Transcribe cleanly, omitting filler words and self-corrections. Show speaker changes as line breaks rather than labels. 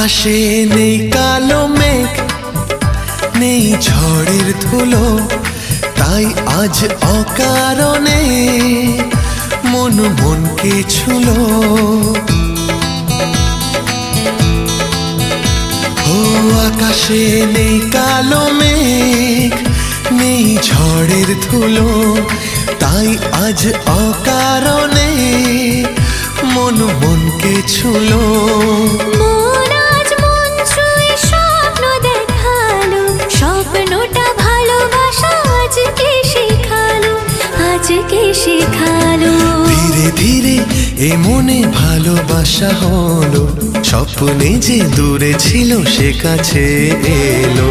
আকাশে নেই কালো মেঘ, নেই ঝড়ের ধুলো, তাই আজ অকারণে মন মনকে ছুলো। ও আকাশে নেই কালো মেঘ, নেই ঝড়ের ধুলো, তাই আজ অকারণে মন মনকে ছুলো।
মন আজ মন ছুঁয়ে স্বপ্ন দেখালো, স্বপ্নটা ভালোবাসা আজকে শেখালো, আজকে শেখালো।
ধীরে ধীরে এ মনে ভালোবাসা হলো, স্বপ্নে যে দূরে ছিল সে কাছে এলো।